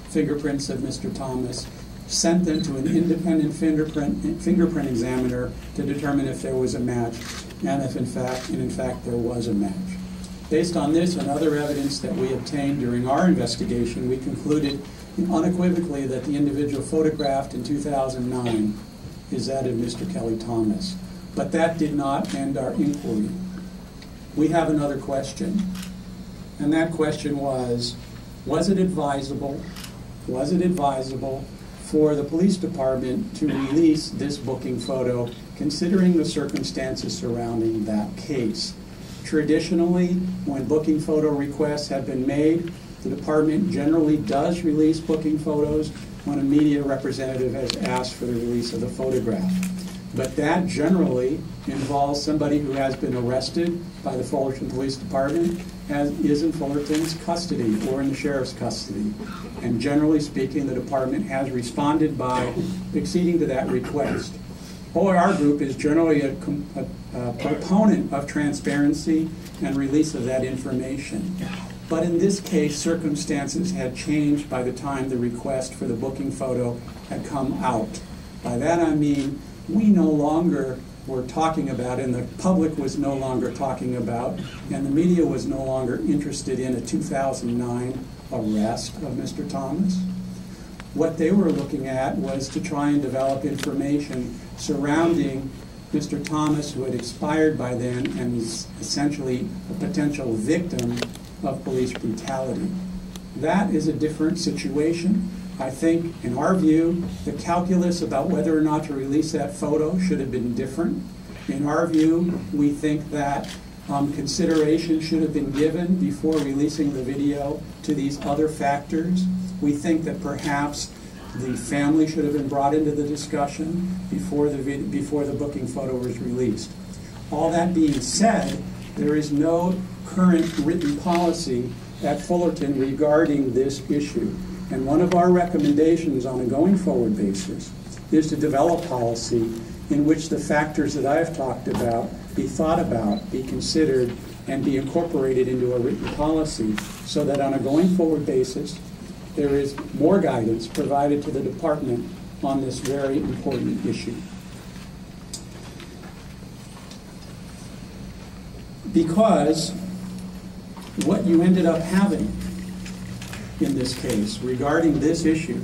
fingerprints of Mr. Thomas, sent them to an independent fingerprint examiner to determine if there was a match, and if in fact there was a match. Based on this and other evidence that we obtained during our investigation, we concluded unequivocally that the individual photographed in 2009 is that of Mr. Kelly Thomas. But that did not end our inquiry. We have another question, and that question was it advisable for the police department to release this booking photo, considering the circumstances surrounding that case? Traditionally, when booking photo requests have been made, the department generally does release booking photos when a media representative has asked for the release of the photograph. But that generally involves somebody who has been arrested by the Fullerton Police Department, is in Fullerton's custody or in the sheriff's custody. And generally speaking, the department has responded by acceding to that request. Our group is generally a proponent of transparency and release of that information. But in this case, circumstances had changed by the time the request for the booking photo had come out. By that I mean, we no longer were talking about, and the public was no longer talking about, and the media was no longer interested in a 2009 arrest of Mr. Thomas. What they were looking at was to try and develop information surrounding Mr. Thomas, who had expired by then and was essentially a potential victim of police brutality. That is a different situation. I think, in our view, the calculus about whether or not to release that photo should have been different. In our view, we think that consideration should have been given before releasing the video to these other factors. We think that perhaps the family should have been brought into the discussion before the booking photo was released. All that being said, there is no current written policy at Fullerton regarding this issue. And one of our recommendations on a going forward basis is to develop policy in which the factors that I've talked about be thought about, be considered, and be incorporated into a written policy so that on a going forward basis there is more guidance provided to the department on this very important issue. Because what you ended up having in this case regarding this issue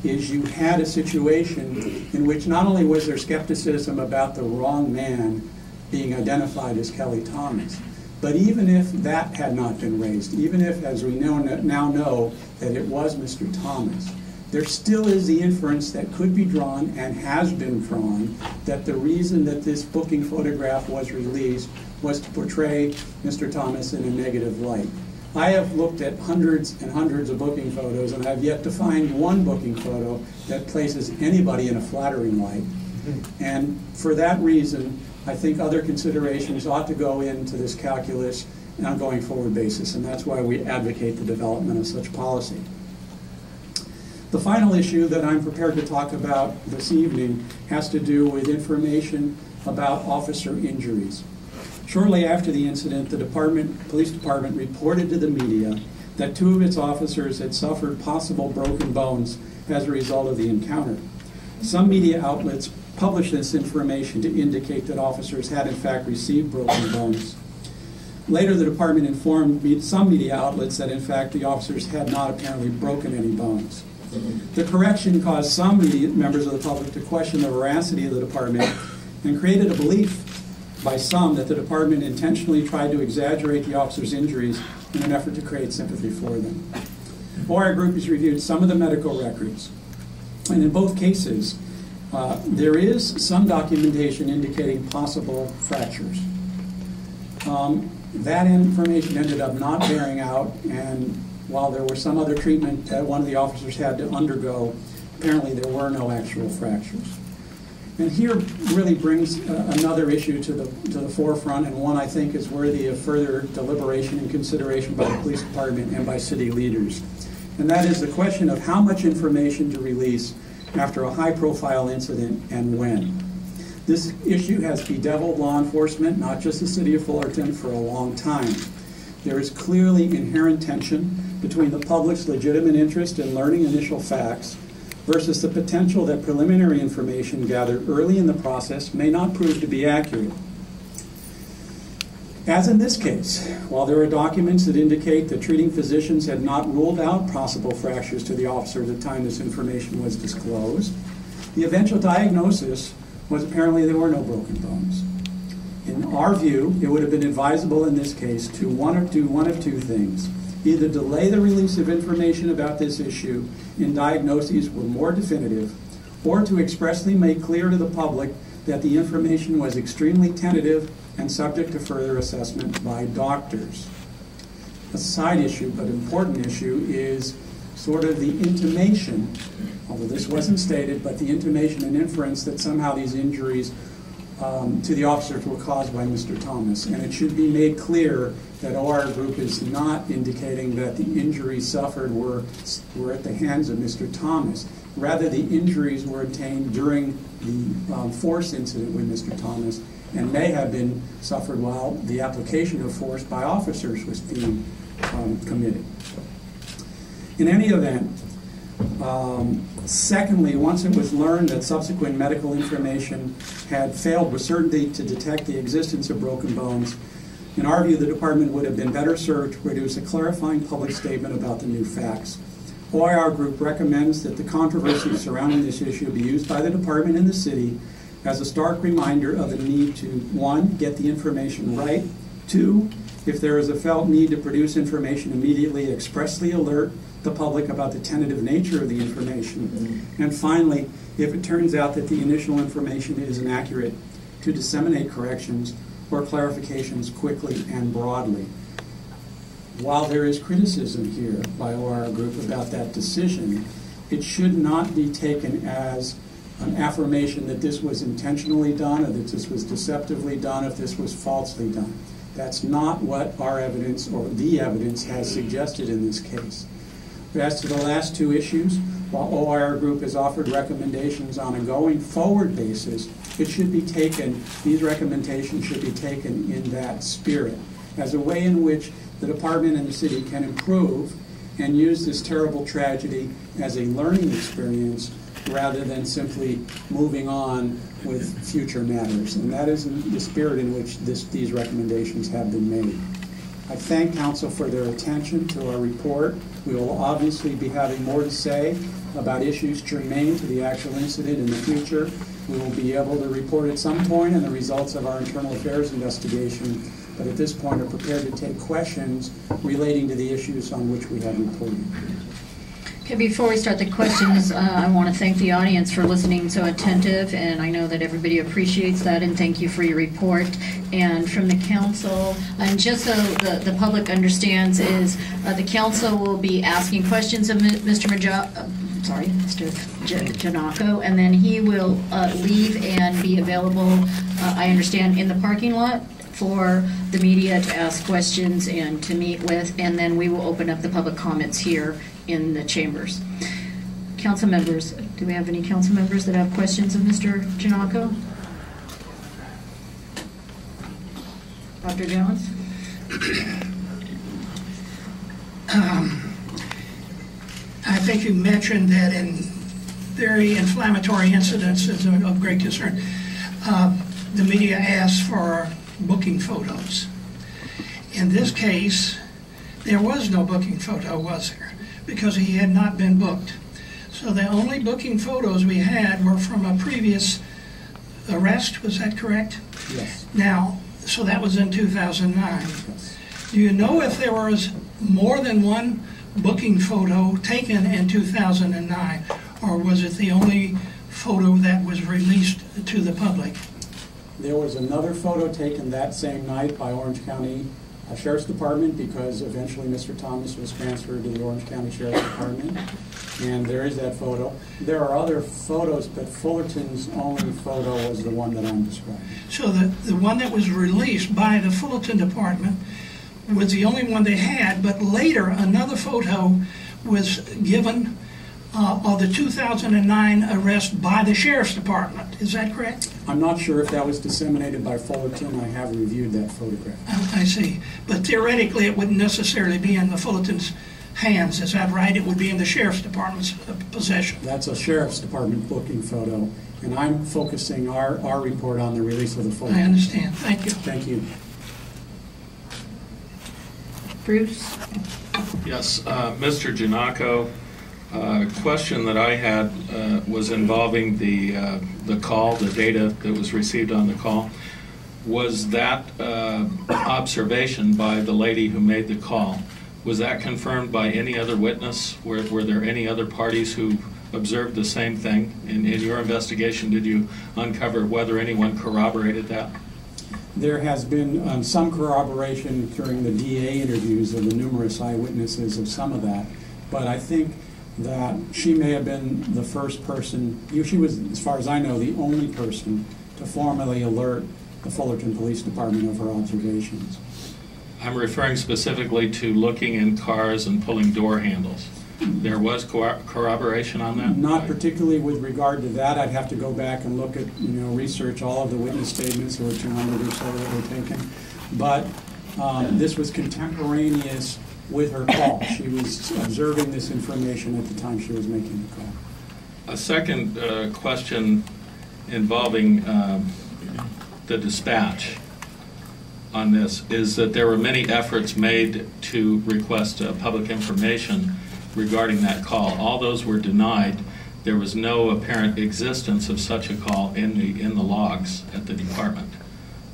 is you had a situation in which not only was there skepticism about the wrong man being identified as Kelly Thomas, but even if that had not been raised, even if, as we now know, that it was Mr. Thomas, there still is the inference that could be drawn and has been drawn that the reason that this booking photograph was released was to portray Mr. Thomas in a negative light. I have looked at hundreds and hundreds of booking photos, and I've yet to find one booking photo that places anybody in a flattering light. And for that reason, I think other considerations ought to go into this calculus on a going forward basis, and that's why we advocate the development of such policy. The final issue that I'm prepared to talk about this evening has to do with information about officer injuries. Shortly after the incident, the police department reported to the media that 2 of its officers had suffered possible broken bones as a result of the encounter. Some media outlets published this information to indicate that officers had in fact received broken bones. Later, the department informed some media outlets that in fact the officers had not apparently broken any bones. The correction caused some members of the public to question the veracity of the department and created a belief by some that the department intentionally tried to exaggerate the officers' injuries in an effort to create sympathy for them. Our group has reviewed some of the medical records, and in both cases, there is some documentation indicating possible fractures. That information ended up not bearing out, and while there was some other treatment that one of the officers had to undergo, apparently there were no actual fractures. And here really brings another issue to the forefront, and one I think is worthy of further deliberation and consideration by the police department and by city leaders. And that is the question of how much information to release after a high-profile incident and when. This issue has bedeviled law enforcement, not just the city of Fullerton, for a long time. There is clearly inherent tension between the public's legitimate interest in learning initial facts versus the potential that preliminary information gathered early in the process may not prove to be accurate. As in this case, while there are documents that indicate that treating physicians had not ruled out possible fractures to the officer at the time this information was disclosed, the eventual diagnosis was apparently there were no broken bones. In our view, it would have been advisable in this case to do one of two things. Either delay the release of information about this issue in diagnoses were more definitive, or to expressly make clear to the public that the information was extremely tentative and subject to further assessment by doctors. A side issue, but important issue, is sort of the intimation, although this wasn't stated, but the intimation and inference that somehow these injuries to the officers were caused by Mr. Thomas. And it should be made clear that OR Group is not indicating that the injuries suffered were at the hands of Mr. Thomas. Rather, the injuries were obtained during the force incident with Mr. Thomas and may have been suffered while the application of force by officers was being committed. In any event, secondly, once it was learned that subsequent medical information had failed with certainty to detect the existence of broken bones, in our view, the department would have been better served to produce a clarifying public statement about the new facts. OIR Group recommends that the controversy surrounding this issue be used by the department and the city as a stark reminder of the need to, 1, get the information right, 2, if there is a felt need to produce information immediately, expressly alert the public about the tentative nature of the information, and finally, if it turns out that the initial information is inaccurate, to disseminate corrections or clarifications quickly and broadly. While there is criticism here by OIR Group about that decision, it should not be taken as an affirmation that this was intentionally done or that this was deceptively done, if this was falsely done. That's not what our evidence or the evidence has suggested in this case. But as to the last two issues, while OIR Group has offered recommendations on a going forward basis, it should be taken, these recommendations should be taken in that spirit, as a way in which the department and the city can improve and use this terrible tragedy as a learning experience rather than simply moving on with future matters. And that is the spirit in which these recommendations have been made. I thank Council for their attention to our report. We will obviously be having more to say about issues germane to the actual incident in the future. We will be able to report at some point on the results of our internal affairs investigation, but at this point are prepared to take questions relating to the issues on which we have reported. Okay, before we start the questions, I want to thank the audience for listening so attentive, and I know that everybody appreciates that, and thank you for your report. And from the council, and just so the public understands, is the council will be asking questions of Mr. Gennaco, and then he will leave and be available, I understand, in the parking lot for the media to ask questions and to meet with, and then we will open up the public comments here in the chambers. Council members, do we have any council members that have questions of Mr. Gennaco? Dr. Jones? I think you mentioned that in very inflammatory incidents of great concern, the media asked for booking photos. In this case, there was no booking photo, was there? Because he had not been booked. So the only booking photos we had were from a previous arrest, was that correct? Yes. Now, so that was in 2009. Yes. Do you know if there was more than one booking photo taken in 2009, or was it the only photo that was released to the public? There was another photo taken that same night by Orange County Sheriff's Department, because eventually Mr. Thomas was transferred to the Orange County Sheriff's Department, and there is that photo. There are other photos, but Fullerton's only photo was the one that I'm describing. So the one that was released by the Fullerton Department was the only one they had, but later another photo was given of the 2009 arrest by the Sheriff's Department. Is that correct? I'm not sure if that was disseminated by Fullerton. I have reviewed that photograph. I see. But theoretically, it wouldn't necessarily be in the Fullerton's hands. Is that right? It would be in the sheriff's department's possession. That's a sheriff's department booking photo, and I'm focusing our report on the release of the photo. I understand. Thank you. Thank you. Bruce? Yes, Mr. Gennaco, question that I had was involving the call, the data that was received on the call. Was that observation by the lady who made the call, was that confirmed by any other witness? Were there any other parties who observed the same thing? In your investigation, did you uncover whether anyone corroborated that? There has been some corroboration during the DA interviews of the numerous eyewitnesses of some of that, but I think that she may have been the first person, she was, as far as I know, the only person to formally alert the Fullerton Police Department of her observations. I'm referring specifically to looking in cars and pulling door handles. There was corroboration on that? Not particularly with regard to that. I'd have to go back and look at, research all of the witness statements. There were 200 or so that were taken. But this was contemporaneous with her call. She was observing this information at the time she was making the call. A second question involving the dispatch on this is that there were many efforts made to request public information regarding that call. All those were denied. There was no apparent existence of such a call in the logs at the department.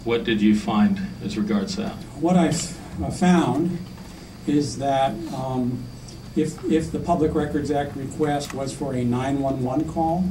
What did you find as regards to that? What I found is that if the Public Records Act request was for a 911 call,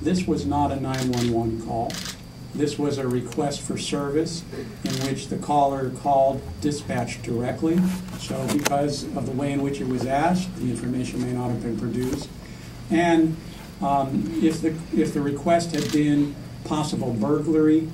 this was not a 911 call. This was a request for service in which the caller called dispatch directly. So because of the way in which it was asked, the information may not have been produced. And if the request had been possible burglary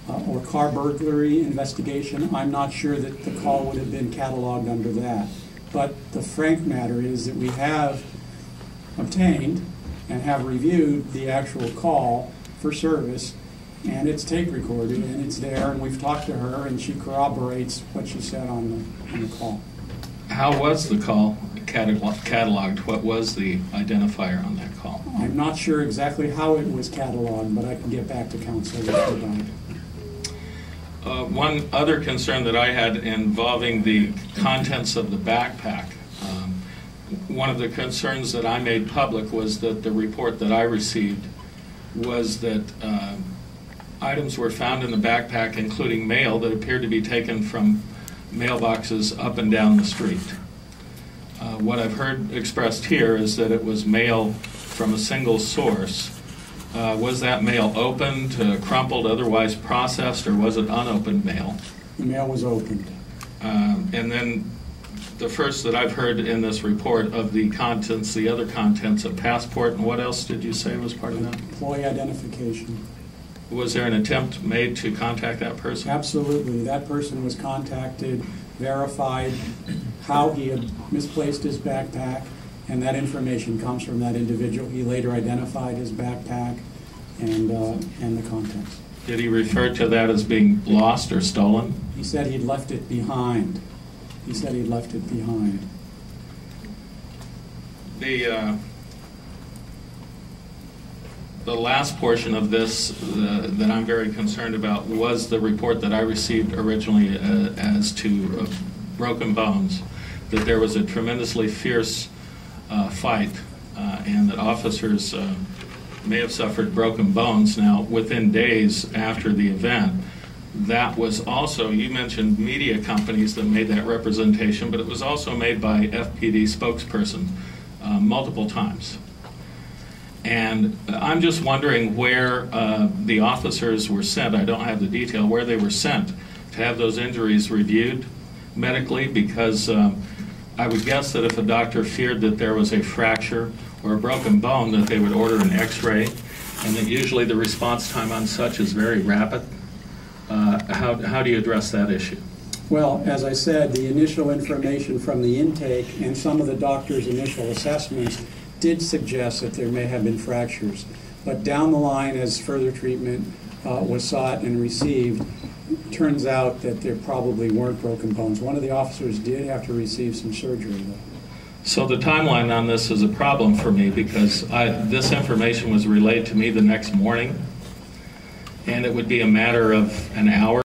or car burglary investigation, I'm not sure that the call would have been cataloged under that. But the frank matter is that we have obtained and have reviewed the actual call for service, and it's tape recorded, and it's there, and we've talked to her, and she corroborates what she said on the call. How was the call cataloged? What was the identifier on that call? I'm not sure exactly how it was cataloged, but I can get back to counsel with regard. One other concern that I had involving the contents of the backpack, one of the concerns that I made public was that the report that I received was that items were found in the backpack, including mail that appeared to be taken from mailboxes up and down the street. What I've heard expressed here is that it was mail from a single source. Was that mail opened, crumpled, otherwise processed, or was it unopened mail? The mail was opened. And then the first that I've heard in this report of the contents, the other contents, a passport, and what else did you say was part of that? Employee identification. Was there an attempt made to contact that person? Absolutely. That person was contacted, verified how he had misplaced his backpack, and that information comes from that individual. He later identified his backpack and the contents. Did he refer to that as being lost or stolen? He said he'd left it behind. He said he'd left it behind. The last portion of this that I'm very concerned about was the report that I received originally as to broken bones, that there was a tremendously fierce fight and that officers may have suffered broken bones. Now, within days after the event, that was also, you mentioned media companies that made that representation, but it was also made by FPD spokesperson multiple times. And I'm just wondering where the officers were sent. I don't have the detail where they were sent to have those injuries reviewed medically, because I would guess that if a doctor feared that there was a fracture or a broken bone, that they would order an x-ray, and that usually the response time on such is very rapid. How do you address that issue? Well, as I said, the initial information from the intake and some of the doctor's initial assessments did suggest that there may have been fractures. But down the line, as further treatment was sought and received, it turns out that there probably weren't broken bones. One of the officers did have to receive some surgery, though. So the timeline on this is a problem for me because this information was relayed to me the next morning, and it would be a matter of an hour